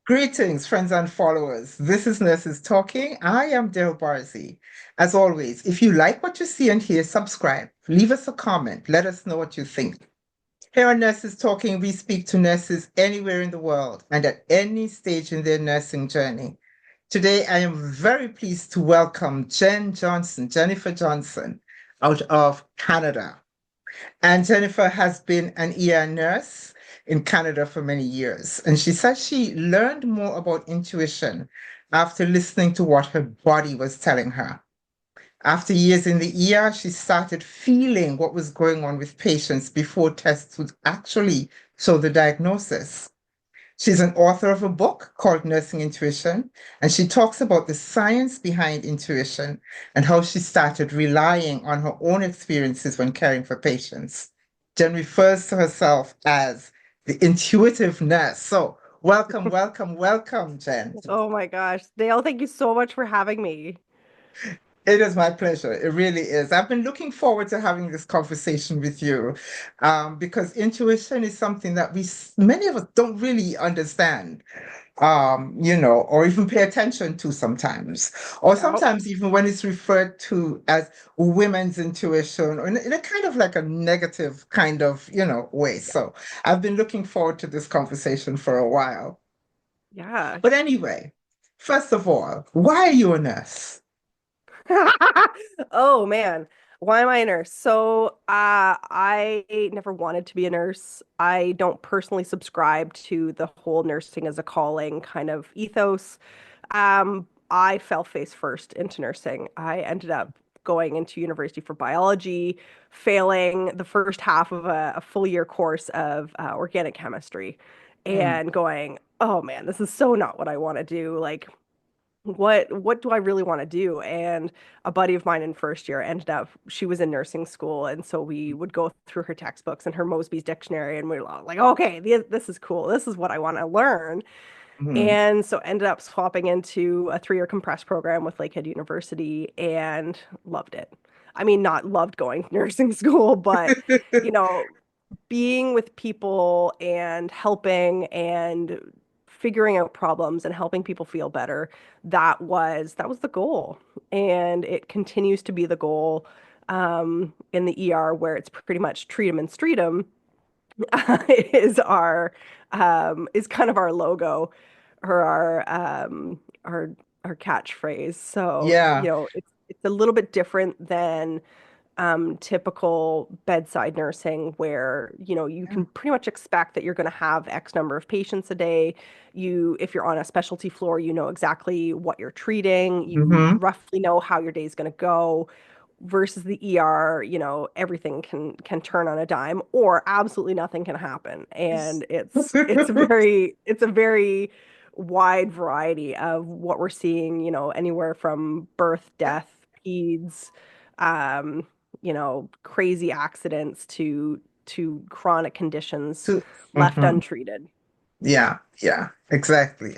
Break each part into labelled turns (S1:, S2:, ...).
S1: Greetings, friends and followers. This is Nurses Talking. I am Dale Barzy. As always, if you like what you see and hear, subscribe, leave us a comment, let us know what you think. Here on Nurses Talking, we speak to nurses anywhere in the world and at any stage in their nursing journey. Today, I am very pleased to welcome Jennifer Johnson, out of Canada. And Jennifer has been an ER nurse in Canada for many years. And she says she learned more about intuition after listening to what her body was telling her. After years in the ER, she started feeling what was going on with patients before tests would actually show the diagnosis. She's an author of a book called Nursing Intuition, and she talks about the science behind intuition and how she started relying on her own experiences when caring for patients. Jen refers to herself as the intuitive nurse. So, welcome, Jen.
S2: Oh my gosh. Dale, thank you so much for having me.
S1: It is my pleasure. It really is. I've been looking forward to having this conversation with you because intuition is something that many of us don't really understand, or even pay attention to sometimes, or
S2: Yeah.
S1: sometimes even when it's referred to as women's intuition, or in a kind of like a negative kind of, way. So I've been looking forward to this conversation for a while.
S2: Yeah.
S1: But anyway, first of all, why are you a nurse?
S2: Oh man. Why am I a nurse? I never wanted to be a nurse. I don't personally subscribe to the whole nursing as a calling kind of ethos. I fell face first into nursing. I ended up going into university for biology, failing the first half of a full year course of organic chemistry,
S1: Mm,
S2: and going, oh man, this is so not what I want to do. Like, what do I really want to do? And a buddy of mine in first year ended up, she was in nursing school, and so we would go through her textbooks and her Mosby's dictionary, and we were like, okay, this is cool. This is what I want to learn.
S1: mm.
S2: And so ended up swapping into a 3-year compressed program with Lakehead University and loved it. I mean, not loved going to nursing school, but you know, being with people and helping and figuring out problems and helping people feel better, that was the goal. And it continues to be the goal in the ER, where it's pretty much treat 'em and street 'em is our is kind of our logo or our catchphrase. So,
S1: Yeah.
S2: it's a little bit different than typical bedside nursing, where you
S1: Yeah.
S2: can pretty much expect that you're going to have X number of patients a day. If you're on a specialty floor, you know exactly what you're treating. You
S1: Hmm.
S2: roughly know how your day is going to go. Versus the ER, everything can turn on a dime, or absolutely nothing can happen. And it's a very wide variety of what we're seeing, anywhere from birth,
S1: Yeah.
S2: death, peds, um, crazy accidents to chronic conditions left
S1: Mhm.
S2: untreated.
S1: Yeah, exactly.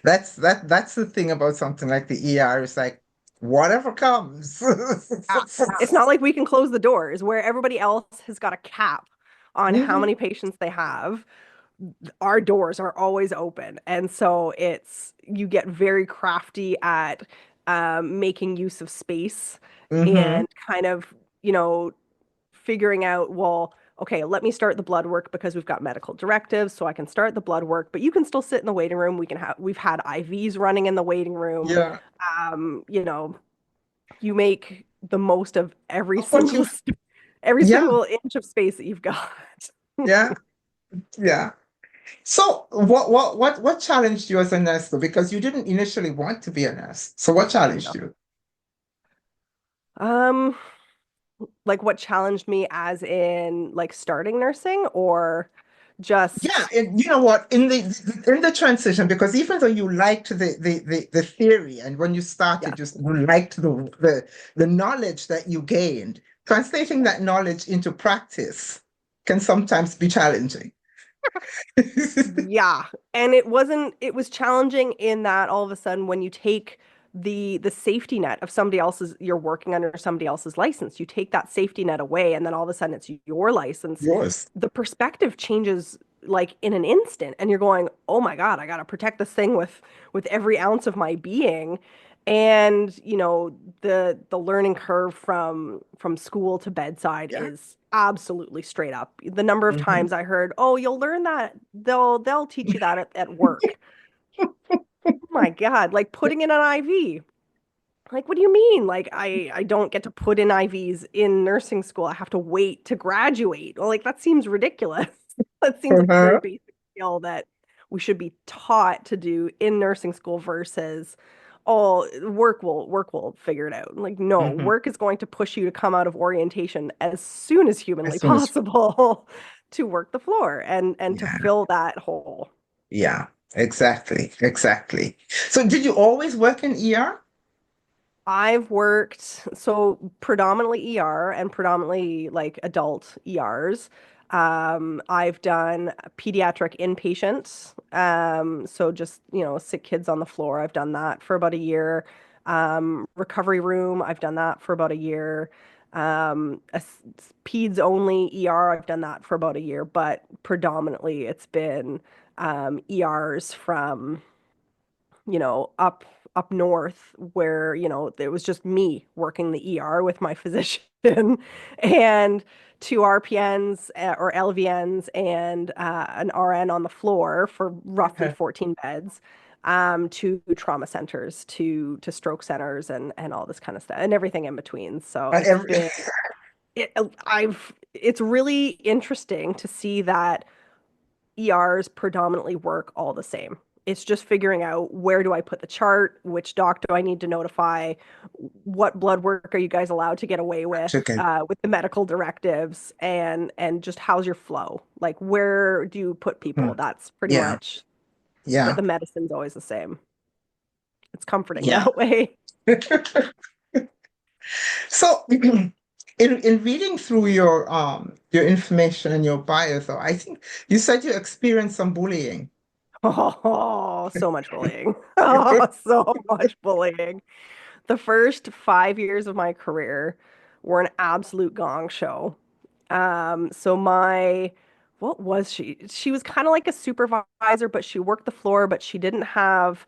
S1: That's the thing about something like the ER is like whatever comes.
S2: Yeah. It's not like we can close the doors where everybody else has got a cap on how
S1: Mhm.
S2: many patients they have. Our doors are always open. And so you get very crafty at making use of space
S1: Mhm.
S2: and kind of, you know, figuring out, well, okay, let me start the blood work because we've got medical directives, so I can start the blood work, but you can still sit in the waiting room. We've had IVs running in the waiting room.
S1: Yeah.
S2: Um, you know, you make the most of
S1: But you
S2: every
S1: yeah,
S2: single inch of space that you've got.
S1: yeah, yeah. So what challenged you as a nurse though? Because you didn't initially want to be a nurse. So what challenged
S2: No.
S1: you?
S2: Um, like what challenged me as in like starting nursing or
S1: Yeah,
S2: just
S1: and you know what? In the transition, because even though you liked the theory, and when you
S2: yeah.
S1: started, you liked the knowledge that you gained, translating that knowledge into practice can sometimes be challenging.
S2: Yeah. And it was challenging in that all of a sudden when you take the safety net of somebody else's, you're working under somebody else's license, you take that safety net away and then all of a sudden it's your license.
S1: Yours.
S2: The perspective changes like in an instant, and you're going, oh my God, I got to protect this thing with every ounce of my being. And the learning curve from school to bedside
S1: Yeah.
S2: is absolutely straight up. The number of
S1: Hmm.
S2: times I heard, oh, you'll learn that, they'll teach you that at work. Oh my God, like putting in an IV. Like, what do you mean? Like, I don't get to put in IVs in nursing school. I have to wait to graduate. Well, like, that seems ridiculous. That seems like a very
S1: Uh-huh.
S2: basic skill that we should be taught to do in nursing school versus, oh, work will figure it out. Like, no,
S1: Hmm.
S2: work is going to push you to come out of orientation as soon as
S1: As
S2: humanly
S1: soon as,
S2: possible to work the floor and to
S1: yeah,
S2: fill that hole.
S1: yeah, exactly, exactly. So did you always work in ER?
S2: I've worked so predominantly ER and predominantly like adult ERs. I've done pediatric inpatient. So just, sick kids on the floor. I've done that for about a year. Recovery room, I've done that for about a year. Peds only ER, I've done that for about a year, but predominantly it's been ERs from up north where, it was just me working the ER with my physician and two RPNs or LVNs and an RN on the floor for roughly
S1: Okay.
S2: 14 beds, to trauma centers, to stroke centers and all this kind of stuff and everything in between. So
S1: Every,
S2: it's really interesting to see that ERs predominantly work all the same. It's just figuring out where do I put the chart, which doc do I need to notify, what blood work are you guys allowed to get away
S1: chicken.
S2: with the medical directives, and just how's your flow? Like where do you put people?
S1: Mhm.
S2: That's pretty
S1: Yeah,
S2: much, but
S1: yeah,
S2: the medicine's always the same. It's comforting
S1: yeah.
S2: that way.
S1: So, in reading through your information and your bio, though, I think you said you experienced some bullying.
S2: Oh, so much bullying. Oh, so much bullying. The first 5 years of my career were an absolute gong show. So what was she? She was kind of like a supervisor, but she worked the floor, but she didn't have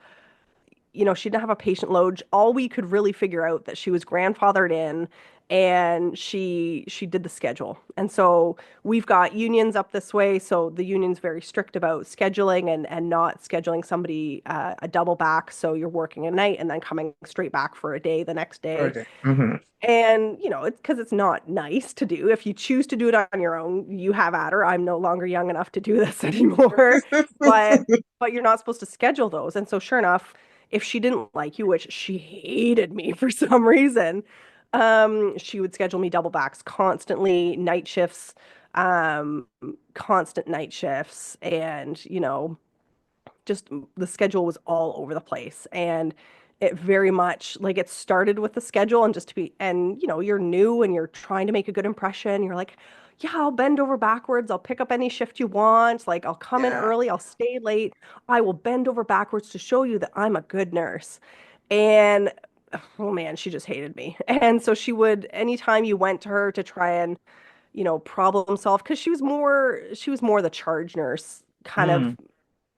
S2: a patient load. All we could really figure out that she was grandfathered in and she did the schedule. And so we've got unions up this way, so the union's very strict about scheduling and not scheduling somebody a double back, so you're working a night and then coming straight back for a day the next day.
S1: Further. Hmm.
S2: And, it's because it's not nice to do. If you choose to do it on your own, you have at her. I'm no longer young enough to do this anymore. But but you're not supposed to schedule those. And so sure enough, if she didn't like you, which she hated me for some reason, she would schedule me double backs constantly, night shifts, um, constant night shifts, and just the schedule was all over the place. And it very much like it started with the schedule and just to be, and you're new and you're trying to make a good impression. You're like, yeah, I'll bend over backwards. I'll pick up any shift you want. Like, I'll come in
S1: Yeah.
S2: early. I'll stay late. I will bend over backwards to show you that I'm a good nurse. And oh man, she just hated me. And so she would, anytime you went to her to try and, problem solve, because she was more the charge nurse kind of
S1: Mm.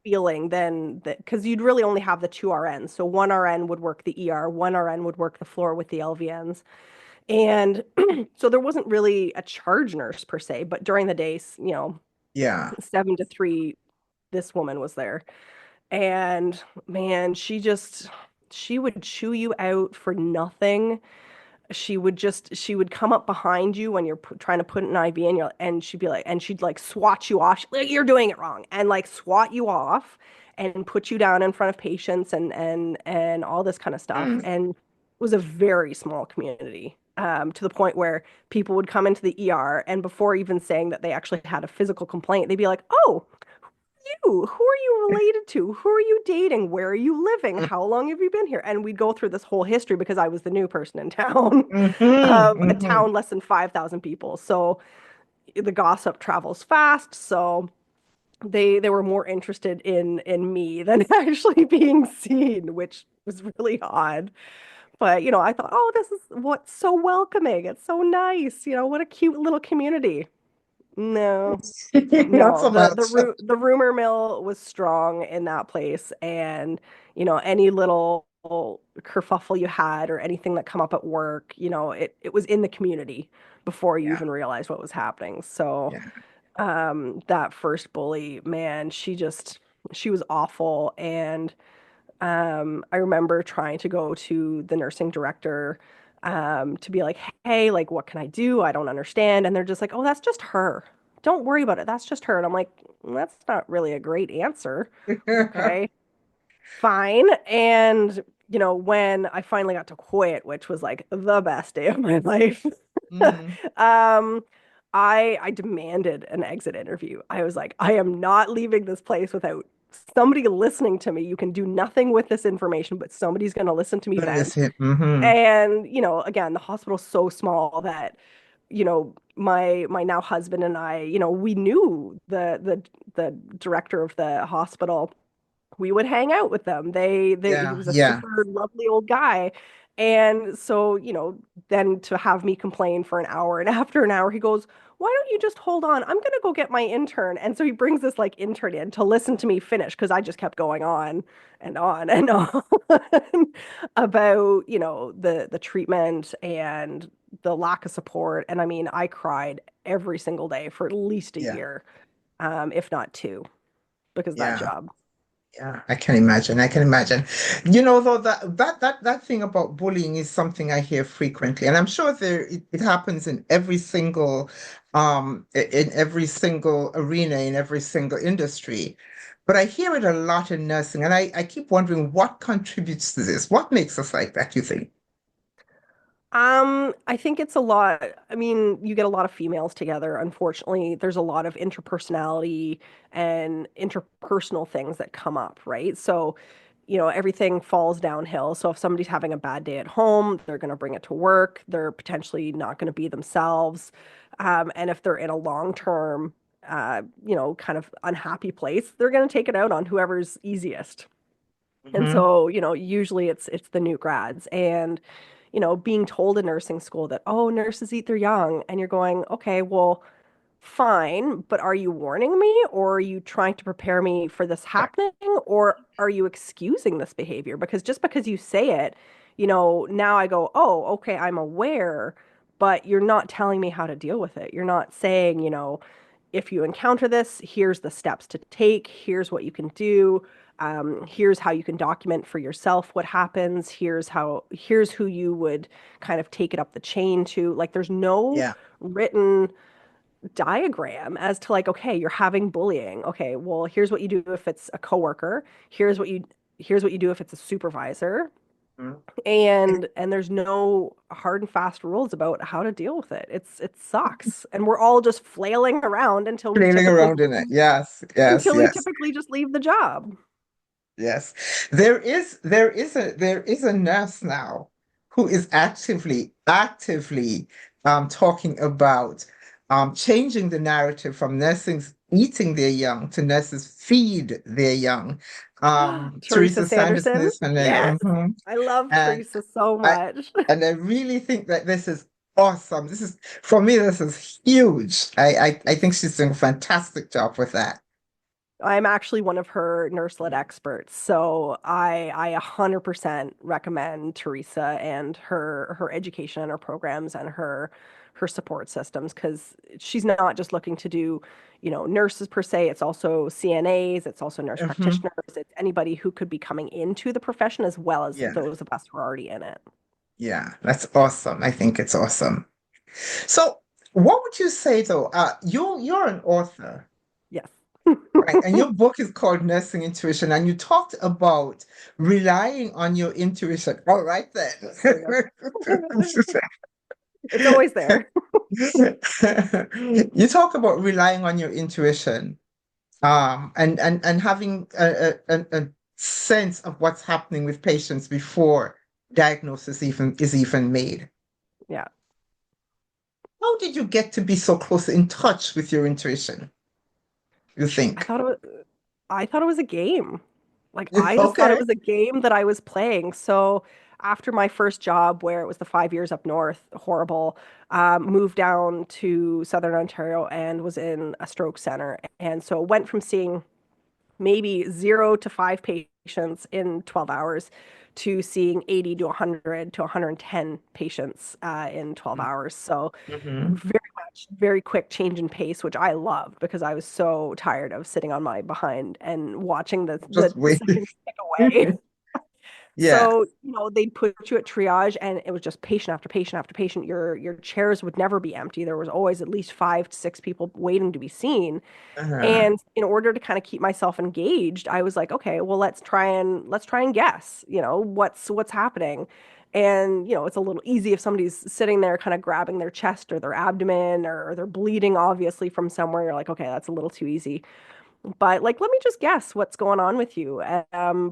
S2: feeling than that, because you'd really only have the two RNs. So one RN would work the ER, one RN would work the floor with the LVNs. And so there wasn't really a charge nurse per se, but during the days,
S1: Yeah.
S2: 7 to 3, this woman was there. And man, she would chew you out for nothing. She would come up behind you when you're trying to put an IV in, and she'd like swat you off. Like, you're doing it wrong, and like swat you off and put you down in front of patients and all this kind of stuff.
S1: Mm.
S2: And it was a very small community, to the point where people would come into the ER, and before even saying that they actually had a physical complaint, they'd be like, "Oh, you? Who are you related to? Who are you dating? Where are you living? How long have you been here?" And we'd go through this whole history because I was the new person in town,
S1: Hmm.
S2: of a
S1: Hmm.
S2: town less than 5,000 people. So the gossip travels fast. So they were more interested in me than actually being seen, which was really odd. But I thought, oh, this is what's so welcoming. It's so nice. What a cute little community. No.
S1: Not
S2: No,
S1: so much.
S2: the rumor mill was strong in that place, and any little kerfuffle you had or anything that come up at work, it was in the community before you
S1: Yeah,
S2: even realized what was happening. So,
S1: yeah.
S2: that first bully, man, she was awful, and I remember trying to go to the nursing director to be like, hey, like, what can I do? I don't understand. And they're just like, oh, that's just her. Don't worry about it. That's just her. And I'm like, that's not really a great answer. Okay, fine. And, when I finally got to quit, which was like the best day of my life,
S1: Mm,
S2: um, I demanded an exit interview. I was like, I am not leaving this place without somebody listening to me. You can do nothing with this information, but somebody's going to listen to me
S1: but
S2: vent.
S1: listen, mm-hmm.
S2: And, again, the hospital's so small that, my now husband and I, we knew the director of the hospital. We would hang out with them. He
S1: Yeah,
S2: was a
S1: yeah.
S2: super lovely old guy. And so, then to have me complain for an hour, and after an hour, he goes, why don't you just hold on? I'm gonna go get my intern. And so he brings this like intern in to listen to me finish because I just kept going on and on and on about, the treatment and the lack of support. And I mean, I cried every single day for at least a
S1: Yeah,
S2: year, if not two, because of that
S1: yeah.
S2: job.
S1: Yeah, I can imagine. I can imagine. You know, though that thing about bullying is something I hear frequently, and I'm sure it happens in every single in every single arena, in every single industry. But I hear it a lot in nursing, and I keep wondering what contributes to this. What makes us like that, you think?
S2: I think it's a lot. I mean, you get a lot of females together. Unfortunately, there's a lot of interpersonality and interpersonal things that come up, right? So, everything falls downhill. So if somebody's having a bad day at home, they're going to bring it to work. They're potentially not going to be themselves. And if they're in a long-term, kind of unhappy place, they're going to take it out on whoever's easiest. And
S1: Hmm.
S2: so, usually it's the new grads and being told in nursing school that, oh, nurses eat their young, and you're going, okay, well, fine, but are you warning me or are you trying to prepare me for this
S1: Right.
S2: happening or are you excusing this behavior? Because just because you say it, now I go, oh, okay, I'm aware, but you're not telling me how to deal with it. You're not saying, if you encounter this, here's the steps to take, here's what you can do. Here's how you can document for yourself what happens. Here's who you would kind of take it up the chain to. Like, there's no
S1: Yeah.
S2: written diagram as to like, okay, you're having bullying. Okay, well, here's what you do if it's a coworker. Here's what you do if it's a supervisor.
S1: Mhm.
S2: And there's no hard and fast rules about how to deal with it. It sucks. And we're all just flailing around
S1: Flailing around in it. Yes, yes,
S2: until we
S1: yes.
S2: typically just leave the job.
S1: Yes, there is a nurse now who is actively talking about changing the narrative from nurses eating their young to nurses feed their young.
S2: Teresa
S1: Teresa Sanderson
S2: Sanderson.
S1: is her name.
S2: Yes.
S1: Mhm.
S2: I love
S1: And
S2: Teresa so
S1: I
S2: much.
S1: and I really think that this is awesome. This is for me, this is huge. I think she's doing a fantastic job with that.
S2: I'm actually one of her nurse-led experts, so I 100% recommend Teresa and her education and her programs and her support systems because she's not just looking to do, nurses per se. It's also CNAs, it's also nurse
S1: Hmm.
S2: practitioners, it's anybody who could be coming into the profession as well as
S1: Yeah.
S2: those of us who are already in it.
S1: Yeah, that's awesome. I think it's awesome. So, what would you say though? You're an author,
S2: Yes.
S1: right? And your book is called Nursing Intuition, and you talked about relying on your intuition. All right
S2: There we go.
S1: then.
S2: It's always there.
S1: You talk about relying on your intuition, and having a sense of what's happening with patients before diagnosis even made.
S2: Yeah.
S1: How did you get to be so close in touch with your intuition, you
S2: I
S1: think?
S2: thought it was I thought it was a game. Like I just thought it
S1: Okay.
S2: was a game that I was playing. So after my first job, where it was the 5 years up north, horrible, moved down to Southern Ontario and was in a stroke center. And so went from seeing maybe 0 to 5 patients in 12 hours to seeing 80 to 100 to 110 patients in 12 hours. So
S1: Mm-hmm.
S2: very much, very quick change in pace, which I loved because I was so tired of sitting on my behind and watching
S1: Just
S2: the
S1: wait.
S2: seconds tick away.
S1: Yeah.
S2: So, they'd put you at triage and it was just patient after patient after patient. Your chairs would never be empty. There was always at least 5 to 6 people waiting to be seen.
S1: Uh-huh.
S2: And in order to kind of keep myself engaged, I was like, okay, well, let's try and guess, what's happening. And, it's a little easy if somebody's sitting there kind of grabbing their chest or their abdomen or they're bleeding obviously from somewhere. You're like, okay, that's a little too easy. But like, let me just guess what's going on with you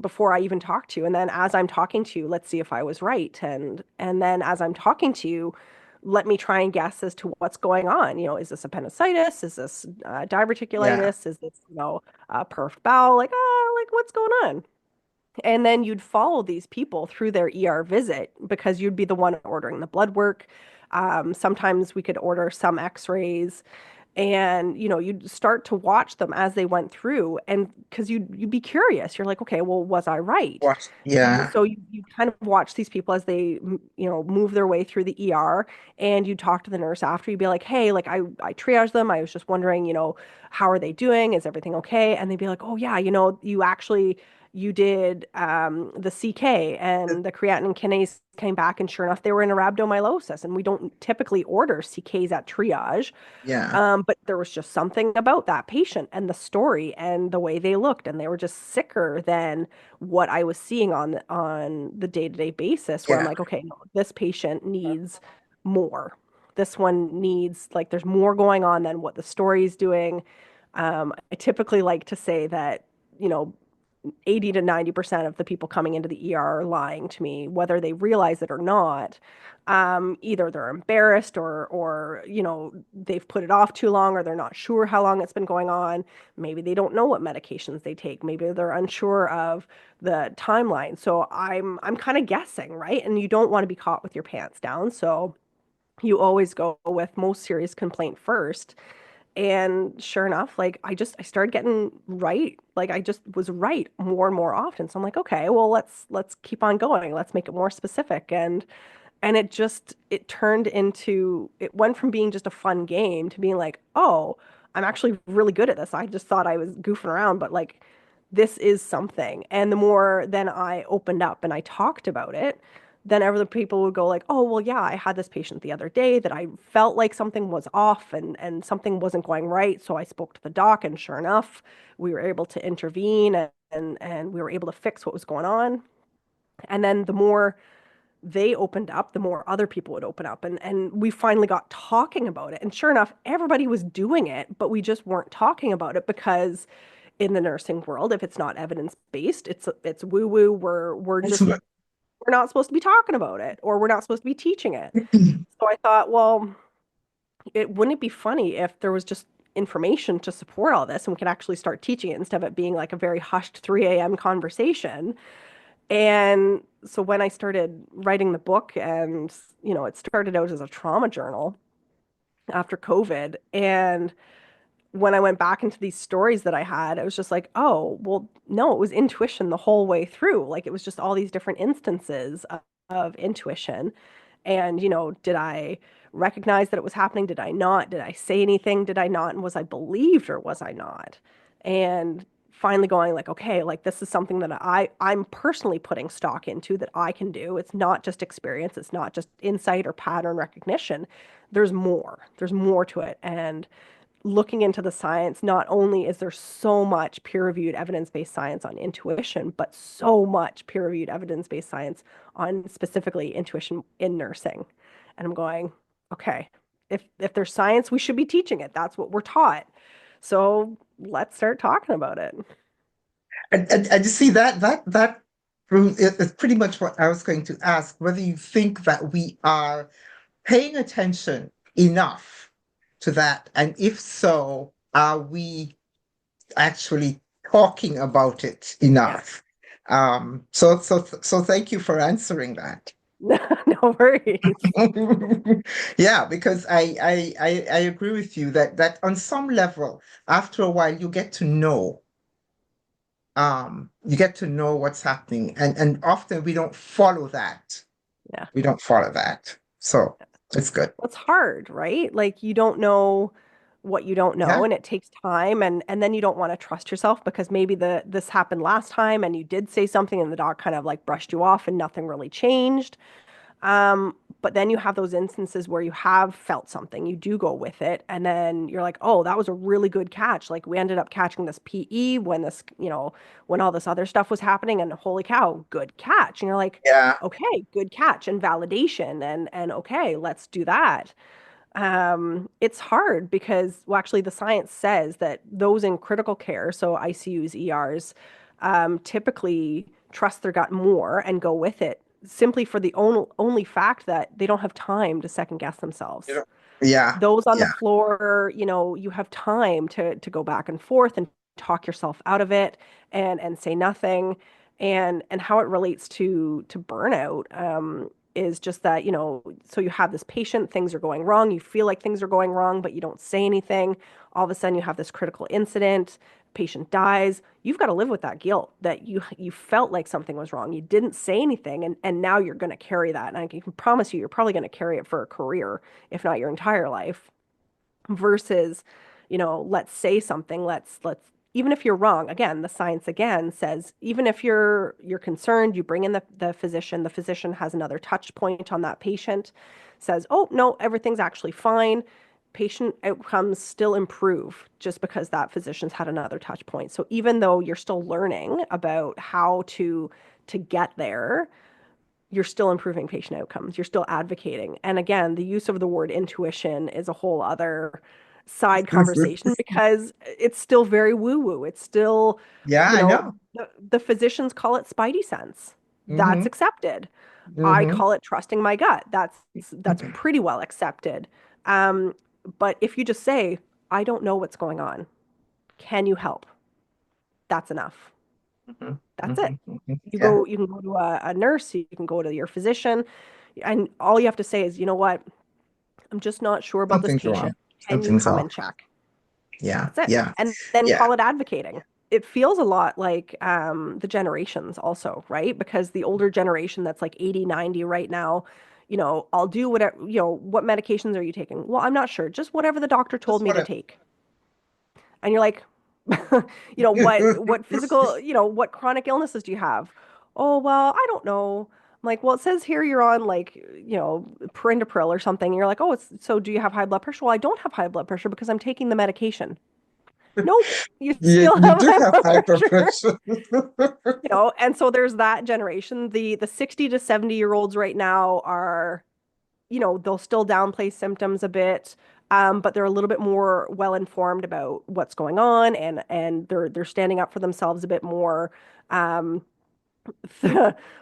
S2: before I even talk to you. And then as I'm talking to you, let's see if I was right. And then as I'm talking to you, let me try and guess as to what's going on. Is this appendicitis? Is this
S1: Yeah.
S2: diverticulitis? Is this, perf bowel? Like what's going on? And then you'd follow these people through their ER visit because you'd be the one ordering the blood work. Sometimes we could order some x-rays and you'd start to watch them as they went through and because you'd be curious. You're like, okay, well, was I right?
S1: What? Yeah.
S2: So you kind of watch these people as they move their way through the ER, and you talk to the nurse after. You'd be like, hey, like I triaged them. I was just wondering, how are they doing? Is everything okay? And they'd be like, oh yeah, you did the CK and the creatinine kinase came back, and sure enough, they were in a rhabdomyolysis. And we don't typically order CKs at triage,
S1: Yeah.
S2: but there was just something about that patient and the story and the way they looked, and they were just sicker than what I was seeing on the day-to-day basis, where I'm
S1: Yeah.
S2: like, okay, no, this patient needs more. This one needs like there's more going on than what the story is doing. I typically like to say that, you know, 80 to 90% of the people coming into the ER are lying to me, whether they realize it or not. Either they're embarrassed or they've put it off too long, or they're not sure how long it's been going on. Maybe they don't know what medications they take. Maybe they're unsure of the timeline. So I'm kind of guessing, right? And you don't want to be caught with your pants down. So you always go with most serious complaint first. And sure enough, like I started getting right. Like I just was right more and more often. So I'm like, okay, well, let's keep on going. Let's make it more specific. And it turned into, it went from being just a fun game to being like, oh, I'm actually really good at this. I just thought I was goofing around, but like this is something. And the more then I opened up and I talked about it, then other people would go like, oh, well, yeah, I had this patient the other day that I felt like something was off and something wasn't going right. So I spoke to the doc, and sure enough, we were able to intervene and we were able to fix what was going on. And then the more they opened up, the more other people would open up. And we finally got talking about it. And sure enough, everybody was doing it, but we just weren't talking about it because in the nursing world, if it's not evidence-based, it's woo-woo.
S1: That's what.
S2: We're not supposed to be talking about it, or we're not supposed to be teaching it. So I thought, well, wouldn't it be funny if there was just information to support all this and we could actually start teaching it instead of it being like a very hushed 3 a.m. conversation. And so when I started writing the book, and it started out as a trauma journal after COVID, and when I went back into these stories that I had, I was just like, oh, well, no, it was intuition the whole way through. Like it was just all these different instances of intuition. And, did I recognize that it was happening? Did I not? Did I say anything? Did I not? And was I believed or was I not? And finally going like, okay, like this is something that I'm personally putting stock into that I can do. It's not just experience. It's not just insight or pattern recognition. There's more. There's more to it. And looking into the science, not only is there so much peer-reviewed evidence-based science on intuition, but so much peer-reviewed evidence-based science on specifically intuition in nursing. And I'm going, okay, if there's science, we should be teaching it. That's what we're taught. So let's start talking about it.
S1: I just see that is pretty much what I was going to ask, whether you think that we are paying attention enough to that, and if so, are we actually talking about it
S2: Yeah.
S1: enough? So thank you for answering that.
S2: No worries.
S1: Yeah, because I agree with you that on some level, after a while, you get to know what's happening, and often we don't follow that.
S2: Yeah.
S1: We don't follow that. So it's good.
S2: It's hard, right? Like you don't know what you don't
S1: Yeah.
S2: know and it takes time and then you don't want to trust yourself because maybe this happened last time and you did say something and the doc kind of like brushed you off and nothing really changed. But then you have those instances where you have felt something, you do go with it, and then you're like, oh, that was a really good catch. Like we ended up catching this PE when this, when all this other stuff was happening, and holy cow, good catch. And you're like,
S1: Yeah.
S2: okay, good catch and validation, and okay, let's do that. It's hard because, well, actually, the science says that those in critical care, so ICUs, ERs, typically trust their gut more and go with it simply for the only fact that they don't have time to second guess
S1: You
S2: themselves.
S1: know, yeah.
S2: Those on the
S1: Yeah.
S2: floor, you have time to go back and forth and talk yourself out of it and say nothing. And how it relates to burnout is just that, so you have this patient, things are going wrong, you feel like things are going wrong, but you don't say anything. All of a sudden you have this critical incident, patient dies. You've got to live with that guilt that you felt like something was wrong. You didn't say anything and now you're going to carry that. And I can promise you, you're probably going to carry it for a career if not your entire life, versus, let's say something, let's even if you're wrong, again, the science again says even if you're concerned, you bring in the physician has another touch point on that patient, says, oh no, everything's actually fine. Patient outcomes still improve just because that physician's had another touch point. So even though you're still learning about how to get there, you're still improving patient outcomes. You're still advocating. And again, the use of the word intuition is a whole other side conversation because it's still very woo woo. It's still,
S1: Yeah, I know.
S2: the physicians call it spidey sense. That's
S1: Mm-hmm.
S2: accepted. I
S1: Mm-hmm.
S2: call it trusting my gut. That's pretty well accepted. Um, but if you just say, I don't know what's going on, can you help? That's enough.
S1: Mm-hmm.
S2: That's it.
S1: Mm-hmm.
S2: You
S1: Yeah.
S2: go, you can go to a nurse, you can go to your physician, and all you have to say is, you know what? I'm just not sure about this
S1: Something's wrong.
S2: patient. Can you
S1: Something's
S2: come
S1: off.
S2: and check?
S1: Yeah.
S2: That's it.
S1: Yeah.
S2: And then
S1: Yeah.
S2: call it advocating. It feels a lot like the generations also, right? Because the older generation that's like 80, 90 right now, I'll do whatever, what medications are you taking? Well, I'm not sure. Just whatever the doctor told
S1: Just
S2: me to
S1: what
S2: take. And you're like, what physical, what chronic illnesses do you have? Oh, well, I don't know. I'm like, well, it says here you're on like, perindopril or something. And you're like, oh, so do you have high blood pressure? Well, I don't have high blood pressure because I'm taking the medication. Nope, you
S1: you
S2: still
S1: you
S2: have
S1: do
S2: high
S1: have
S2: blood pressure.
S1: hypertension.
S2: And so there's that generation. The 60 to 70-year-olds right now are, they'll still downplay symptoms a bit, but they're a little bit more well informed about what's going on, and they're standing up for themselves a bit more. Um,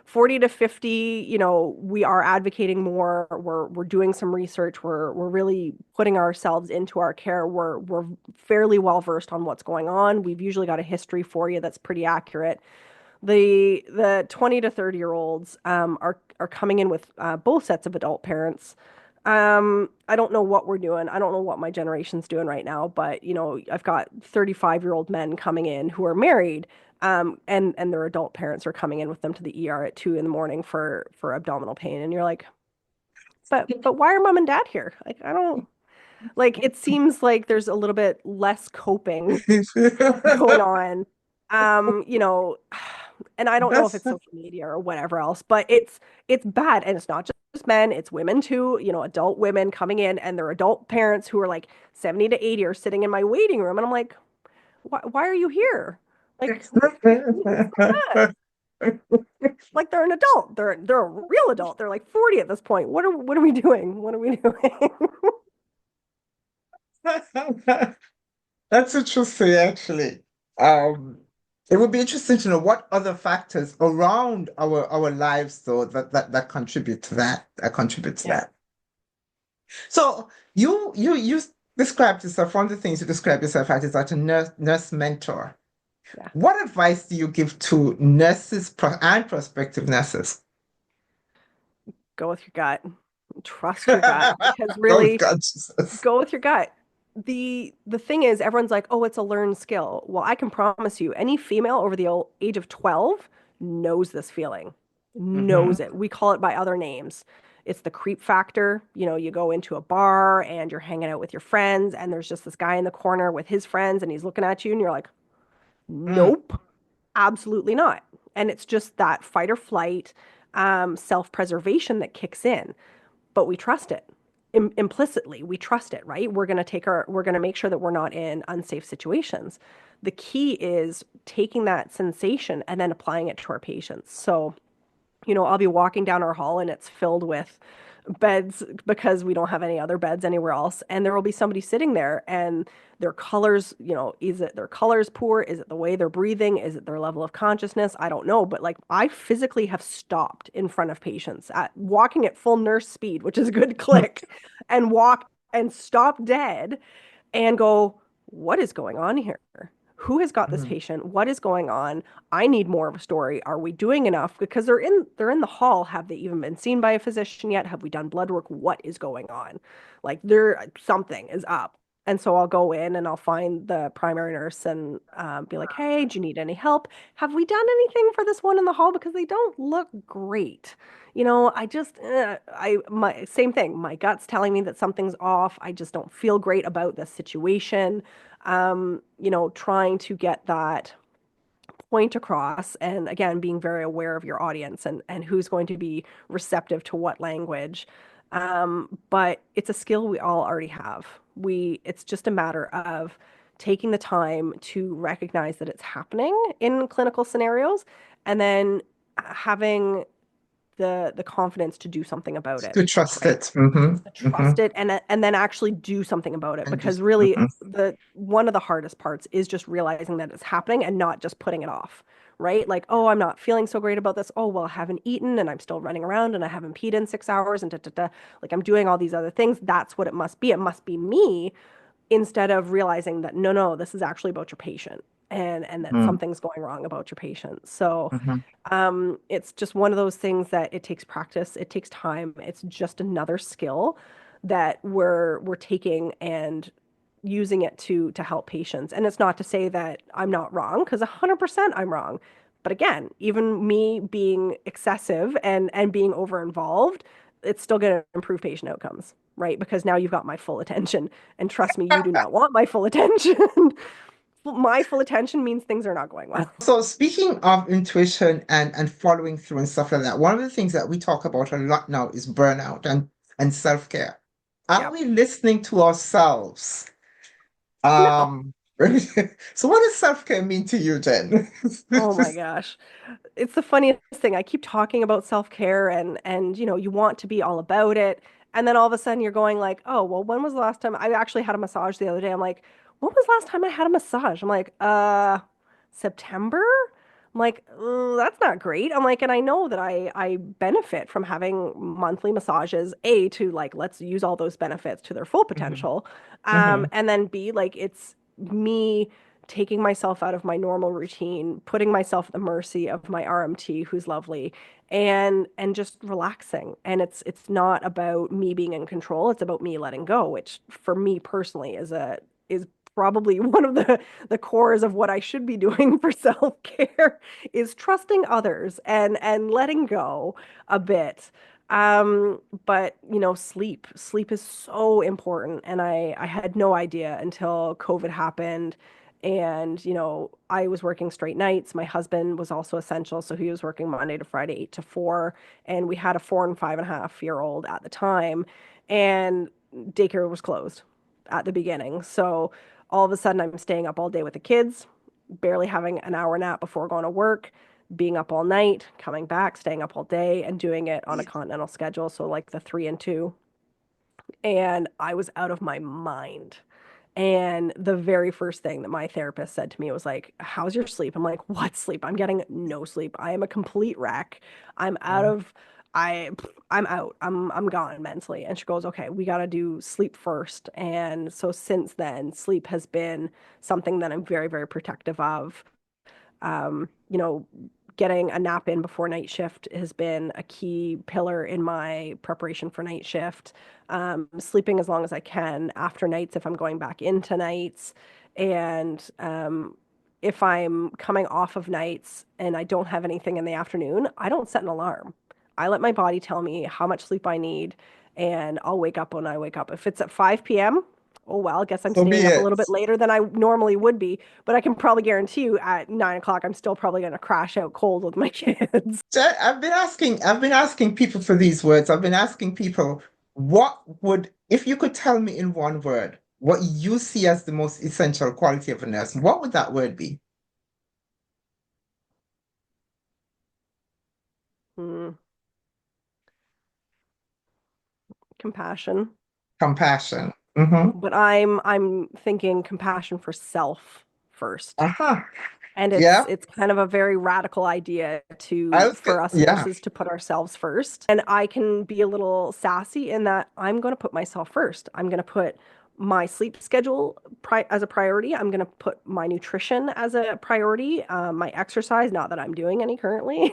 S2: 40 to 50, we are advocating more. We're doing some research. We're really putting ourselves into our care. We're fairly well versed on what's going on. We've usually got a history for you that's pretty accurate. The 20 to 30-year-olds are coming in with both sets of adult parents. I don't know what we're doing. I don't know what my generation's doing right now, but I've got 35-year-old men coming in who are married, and their adult parents are coming in with them to the ER at 2 in the morning for abdominal pain, and you're like, but why are mom and dad here? Like I don't like. It seems like there's a little bit less coping going on. Um, you know, and I don't know if
S1: That's
S2: it's social media or whatever else, but it's bad, and it's not just men, it's women too, adult women coming in and their adult parents who are like 70 to 80 are sitting in my waiting room and I'm like, why are you here? Like what's that? Like they're an adult. They're a real adult. They're like 40 at this point. What are we doing? What are we doing?
S1: that's interesting, actually. Um, it would be interesting to know what other factors around our lives, though, that contribute to that. That contribute to
S2: Yeah.
S1: that. So you described yourself. One of the things you describe yourself as is that a nurse mentor.
S2: Yeah.
S1: What advice do you give to nurses and prospective nurses?
S2: Go with your gut. Trust your gut because
S1: Oh,
S2: really
S1: God, Jesus.
S2: go with your gut. The thing is everyone's like, "Oh, it's a learned skill." Well, I can promise you any female over the age of 12 knows this feeling.
S1: Hmm.
S2: Knows it. We call it by other names. It's the creep factor. You know, you go into a bar and you're hanging out with your friends and there's just this guy in the corner with his friends and he's looking at you and you're like,
S1: Mm,
S2: "Nope, absolutely not." And it's just that fight or flight self-preservation that kicks in, but we trust it. Implicitly, we trust it, right? We're going to make sure that we're not in unsafe situations. The key is taking that sensation and then applying it to our patients. So, I'll be walking down our hall and it's filled with beds because we don't have any other beds anywhere else. And there will be somebody sitting there and their colors, is it their colors poor? Is it the way they're breathing? Is it their level of consciousness? I don't know. But like I physically have stopped in front of patients at walking at full nurse speed, which is a good
S1: mm,
S2: click, and walk and stop dead and go, what is going on here? Who has got this
S1: mm,
S2: patient? What is going on? I need more of a story. Are we doing enough? Because they're in the hall. Have they even been seen by a physician yet? Have we done blood work? What is going on? Like there something is up. And so I'll go in and I'll find the primary nurse and be like, hey, do you need any help? Have we done anything for this one in the hall? Because they don't look great. I just, my same thing. My gut's telling me that something's off. I just don't feel great about this situation. Trying to get that point across and again, being very aware of your audience and who's going to be receptive to what language. But it's a skill we all already have. It's just a matter of taking the time to recognize that it's happening in clinical scenarios and then having the confidence to do something about it,
S1: to trust
S2: right?
S1: it. Hmm. Hmm.
S2: Trust it and then actually do something about it
S1: And
S2: because
S1: just,
S2: really
S1: mhm.
S2: the one of the hardest parts is just realizing that it's happening and not just putting it off, right? Like, oh, I'm not feeling so great about this. Oh, well, I haven't eaten and I'm still running around and I haven't peed in 6 hours and da, da, da. Like I'm doing all these other things. That's what it must be. It must be me instead of realizing that no, this is actually about your patient and that
S1: Mm,
S2: something's going wrong about your patient. So
S1: mhm.
S2: it's just one of those things that it takes practice, it takes time. It's just another skill that we're taking and using it to help patients. And it's not to say that I'm not wrong, because 100% I'm wrong. But again, even me being excessive and being over involved, it's still going to improve patient outcomes, right? Because now you've got my full attention. And trust me, you do not want my full attention. My full attention means things are not going well.
S1: So speaking of intuition and following through and stuff like that, one of the things that we talk about a lot now is burnout and self-care. Are
S2: Yep.
S1: we listening to ourselves?
S2: No.
S1: Um, so what does self-care mean to you, Jen?
S2: Oh my gosh. It's the funniest thing. I keep talking about self-care and you want to be all about it. And then all of a sudden you're going like, "Oh, well, when was the last time I actually had a massage the other day?" I'm like, "When was the last time I had a massage?" I'm like, September?" I'm like, that's not great." I'm like, and I know that I benefit from having monthly massages, A, to like let's use all those benefits to their full
S1: Hmm.
S2: potential.
S1: Hmm.
S2: And then B, like it's me taking myself out of my normal routine, putting myself at the mercy of my RMT, who's lovely, and just relaxing. And it's not about me being in control. It's about me letting go, which for me personally is probably one of the cores of what I should be doing for self-care is trusting others and letting go a bit. But sleep is so important. And I had no idea until COVID happened. And, I was working straight nights. My husband was also essential. So he was working Monday to Friday, 8 to 4. And we had a 4 and 5.5 year old at the time. And daycare was closed at the beginning. So all of a sudden, I'm staying up all day with the kids, barely having an hour nap before going to work, being up all night, coming back, staying up all day, and doing it on a continental schedule. So, like the 3 and 2. And I was out of my mind. And the very first thing that my therapist said to me was like, "How's your sleep?" I'm like, "What sleep? I'm getting no sleep. I am a complete wreck. I'm out of I I'm out. I'm gone mentally." And she goes, "Okay, we got to do sleep first." And so since then, sleep has been something that I'm very, very protective of. You know, getting a nap in before night shift has been a key pillar in my preparation for night shift. Sleeping as long as I can after nights if I'm going back into nights. And if I'm coming off of nights and I don't have anything in the afternoon, I don't set an alarm. I let my body tell me how much sleep I need, and I'll wake up when I wake up. If it's at 5 p.m., oh well, I guess I'm
S1: So be
S2: staying up a
S1: it.
S2: little bit later than I normally would be, but I can probably guarantee you at 9 o'clock, I'm still probably going to crash out cold with my kids.
S1: I've been asking people for these words. I've been asking people, what would, if you could tell me in one word, what you see as the most essential quality of a nurse, what would that word be?
S2: Hmm, compassion.
S1: Compassion. Mm-hmm.
S2: But I'm thinking compassion for self first.
S1: Uh-huh.
S2: And
S1: Yeah.
S2: it's kind of a very radical idea to for us
S1: Yeah.
S2: nurses to put ourselves first. And I can be a little sassy in that I'm going to put myself first. I'm going to put my sleep schedule as a priority. I'm going to put my nutrition as a priority, my exercise, not that I'm doing any currently,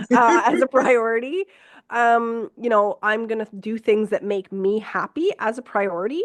S2: as a priority. You know, I'm going to do things that make me happy as a priority.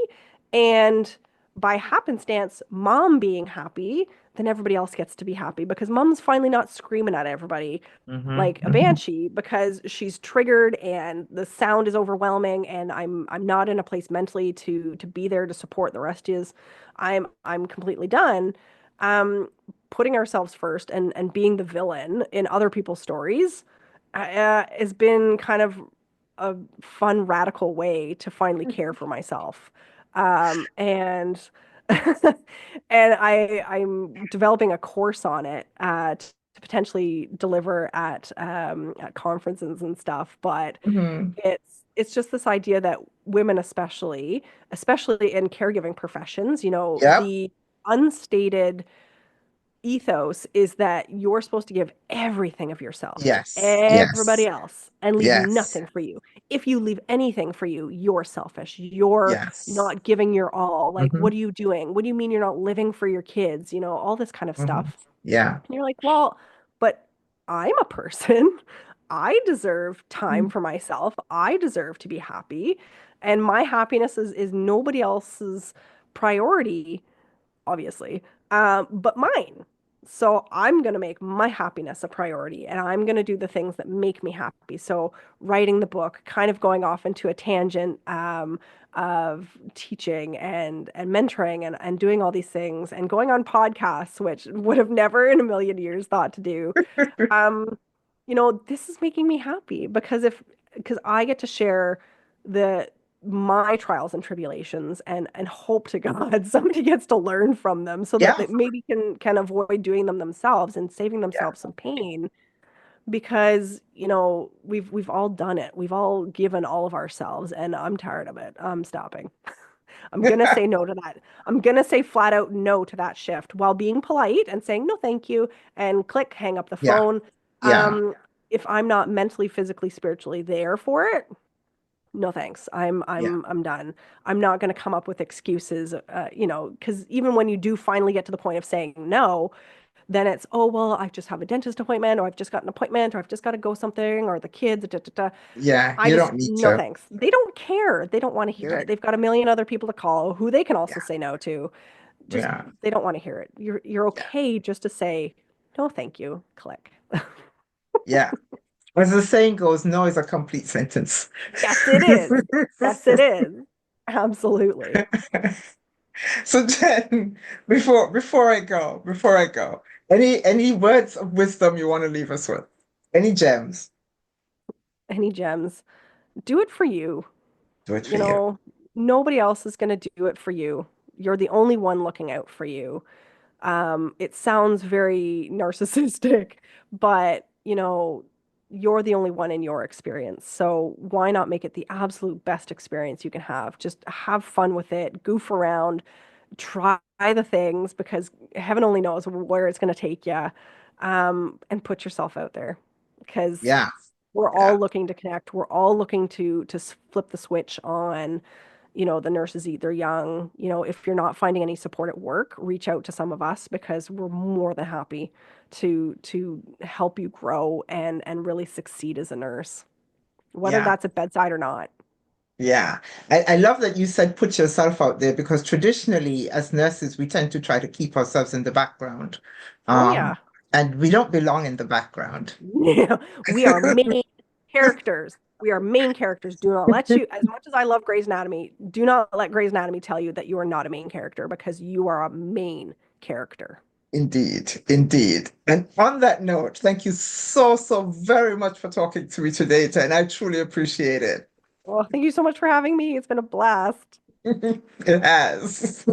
S2: And by happenstance, mom being happy, then everybody else gets to be happy because mom's finally not screaming at everybody
S1: Mm-hmm.
S2: like a
S1: Mm-hmm.
S2: banshee because she's triggered and the sound is overwhelming and I'm not in a place mentally to be there to support the rest is I'm completely done. Um, Putting ourselves first and being the villain in other people's stories has been kind of a fun radical way to finally care for myself. And and I'm developing a course on it to potentially deliver at conferences and stuff. But
S1: Mm-hmm.
S2: it's just this idea that women, especially in caregiving professions, you know,
S1: Yep.
S2: the unstated ethos is that you're supposed to give everything of yourself to
S1: Yes.
S2: everybody
S1: Yes.
S2: else and leave
S1: Yes.
S2: nothing for you. If you leave anything for you, you're selfish. You're
S1: Yes.
S2: not giving your all. Like,
S1: Mm-hmm.
S2: what are you doing? What do you mean you're not living for your kids? You know, all this kind of
S1: Mm-hmm.
S2: stuff.
S1: Yeah.
S2: And you're like, well, but I'm a person. I deserve time for myself. I deserve to be happy. And my happiness is nobody else's priority obviously, but mine. So I'm going to make my happiness a priority and I'm going to do the things that make me happy. So writing the book, kind of going off into a tangent of teaching and mentoring and doing all these things and going on podcasts, which would have never in a million years thought to do. Um, you know, this is making me happy because I get to share the my trials and tribulations and hope to God somebody gets to learn from them so that
S1: Yeah.
S2: they maybe can avoid doing them themselves and saving
S1: Yeah.
S2: themselves some pain because you know we've all done it. We've all given all of ourselves and I'm tired of it. I'm stopping. I'm gonna say no to that. I'm gonna say flat out no to that shift while being polite and saying no thank you and click hang up the
S1: Yeah.
S2: phone.
S1: Yeah.
S2: If I'm not mentally, physically, spiritually there for it, no thanks.
S1: Yeah.
S2: I'm done. I'm not going to come up with excuses, you know, because even when you do finally get to the point of saying no, then it's, oh, well, I just have a dentist appointment, or I've just got an appointment, or I've just got to go something, or the kids, da, da, da.
S1: Yeah.
S2: I
S1: You
S2: just,
S1: don't need
S2: no
S1: to.
S2: thanks. They don't care. They don't want to hear
S1: Yeah.
S2: it. They've got a million other people to call who they can
S1: Yeah.
S2: also say no to. Just,
S1: Yeah.
S2: they don't want to hear it. You're
S1: Yeah.
S2: okay just to say, no, thank you. Click.
S1: Yeah. As the saying goes, no is a complete sentence.
S2: Yes, it is. Yes, it is. Absolutely.
S1: So Jen, before I go, any words of wisdom you want to leave us with? Any gems?
S2: Any gems? Do it for you.
S1: Do it for
S2: You
S1: you.
S2: know, nobody else is going to do it for you. You're the only one looking out for you. It sounds very narcissistic, but you know, you're the only one in your experience. So why not make it the absolute best experience you can have? Just have fun with it, goof around, try the things because heaven only knows where it's going to take you. And put yourself out there because
S1: Yeah.
S2: we're
S1: Yeah.
S2: all looking to connect. We're all looking to flip the switch on, the nurses eat their young. If you're not finding any support at work, reach out to some of us because we're more than happy to help you grow and really succeed as a nurse, whether
S1: Yeah.
S2: that's at bedside or not.
S1: Yeah. I love that you said put yourself out there because traditionally, as nurses, we tend to try to keep ourselves in the background.
S2: Oh yeah.
S1: Um, and we don't belong in the background.
S2: We are main characters. We are main characters. Do not let you, as much as I love Grey's Anatomy, do not let Grey's Anatomy tell you that you are not a main character because you are a main character.
S1: Indeed, indeed. And on that note, thank you so, so very much for talking to me today, Jen. I truly appreciate it.
S2: Well, thank you so much for having me. It's been a blast.
S1: It has.